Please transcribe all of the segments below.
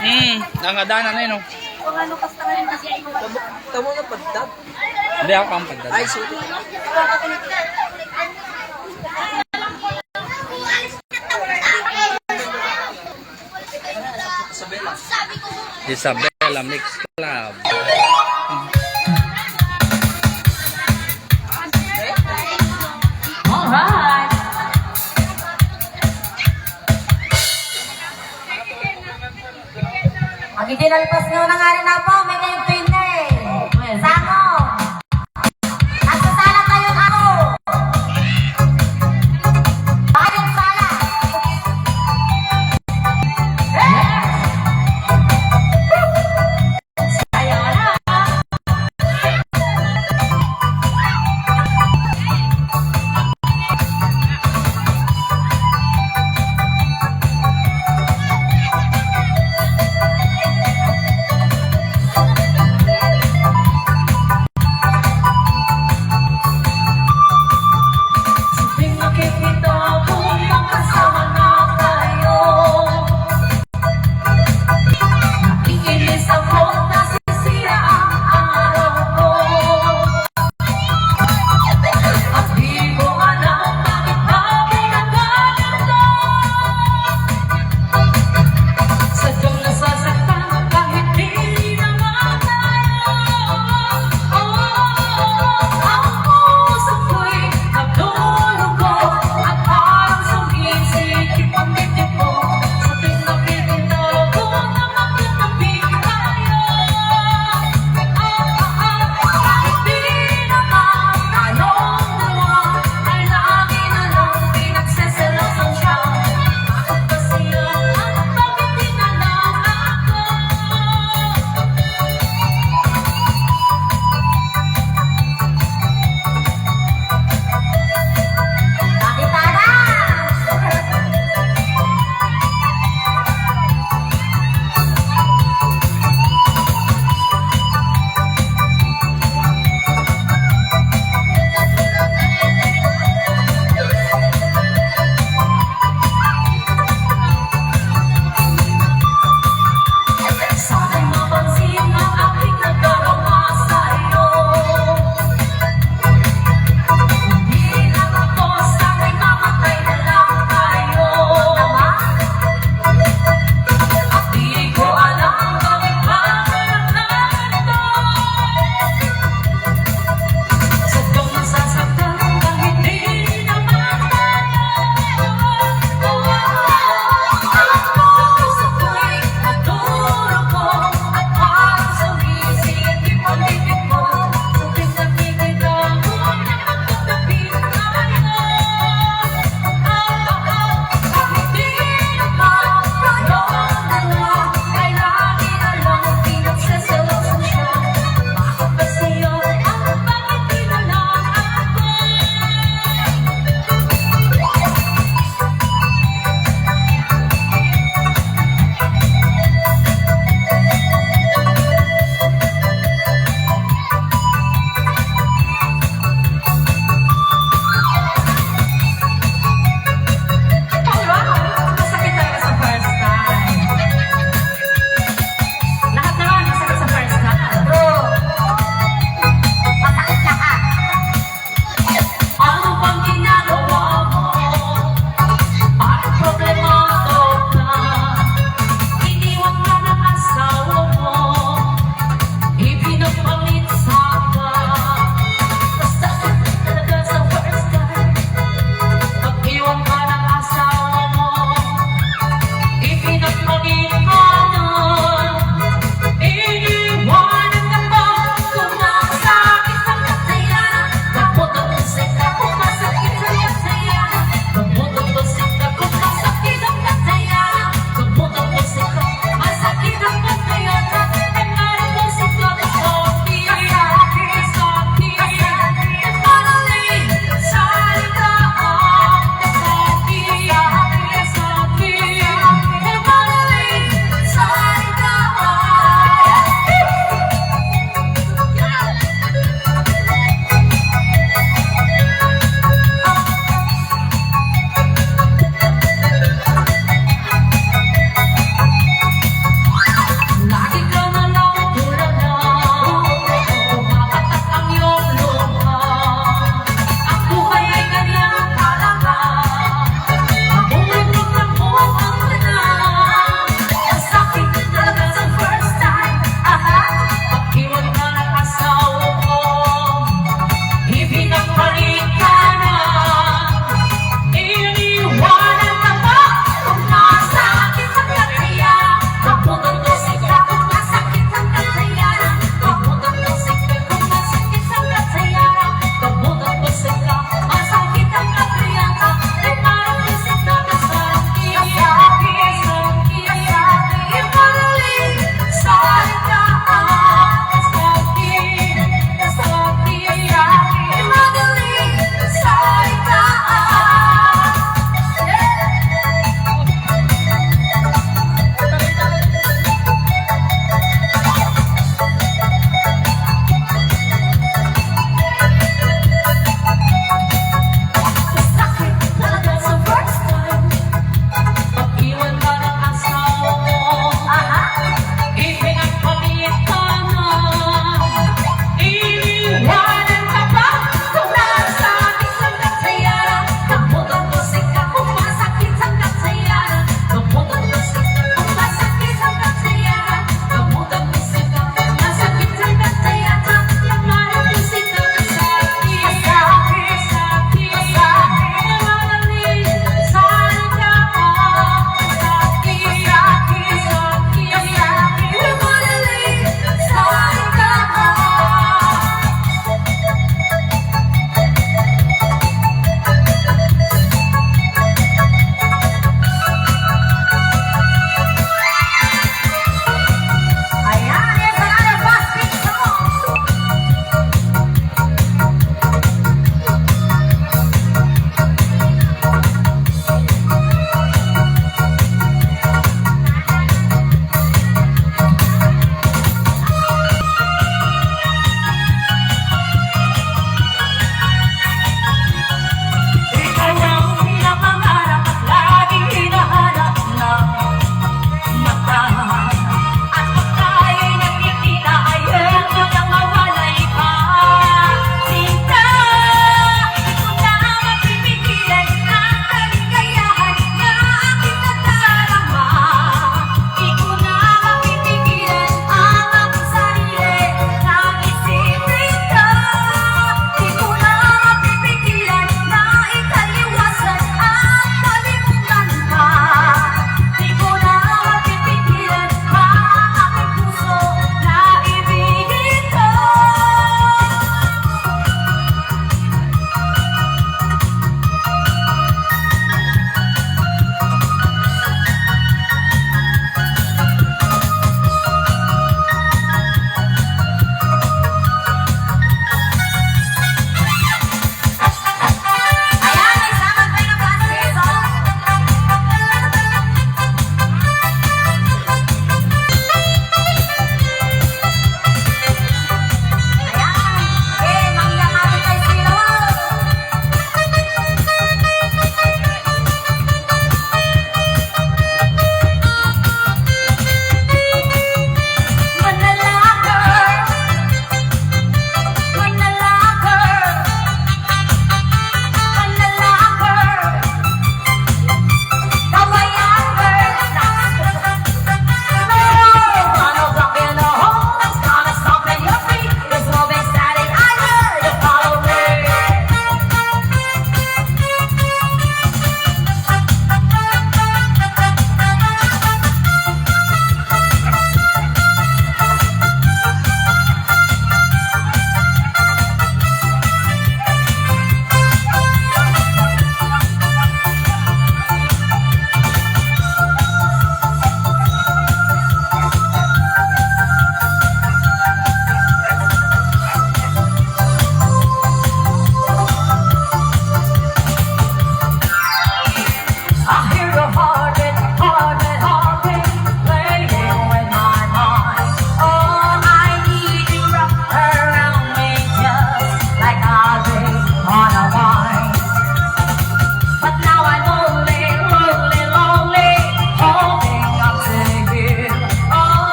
Nangadanan na yun, oh. Kung ano kasta ka rin kasi ay mga... Tamo na pagdab. Hindi ako pang pagdala. Ay, sorry. Isabela Mix Club. Alright! Mag-itinalpas nyo na nga rin na po, may kayong twinner eh. Samo! Nasa sala tayo ako! Bakayong sala! Sayonara!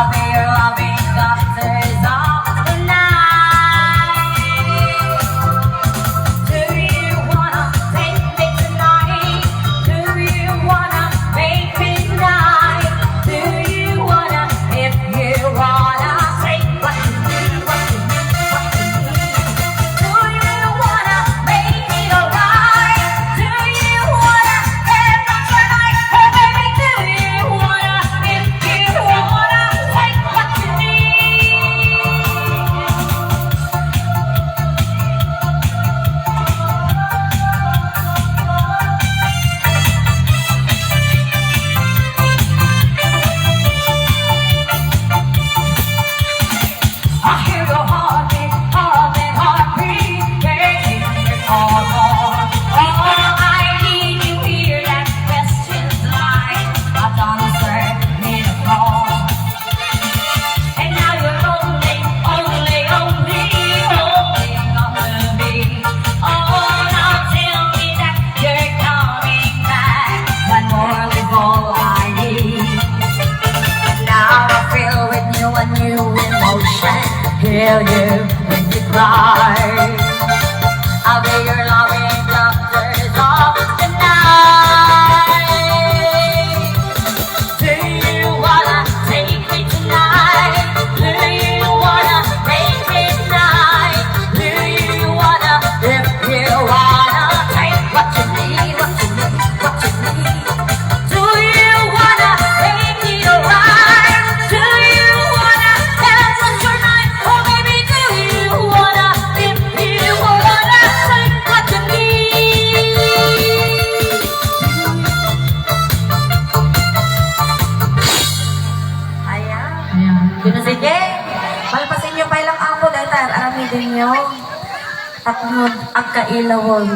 I'll be your loving doctor's office tonight. Do you wanna take me tonight? Do you wanna make me nice? Do you wanna, if you wanna, take what you need, what you need, what you need? Do you wanna make it alright? Do you wanna have a tonight? Oh baby, do you wanna, if you wanna, take what you I hear your heartbeat, heartbeat, heartbeat, beating it all on. Oh, I need you hear that question's line. I've answered me wrong. And now you're only holding on to me. Oh, now tell me that you're coming back. One more is all I need. Now I feel with you a new emotion. Hear you when you cry. I'll be your loving doctor's office tonight. Do you wanna take me tonight? Do you wanna make me nice? Do you wanna, if you wanna, take what you need, what you need, what you need? Do you wanna make it alright? Do you wanna have such a night? Oh baby, do you wanna, if you wanna, take what you need? Ayan. Yun na sige. Palpasin niyo pa ilang ako dahil aramitin niyo. Takmod ang kailawon.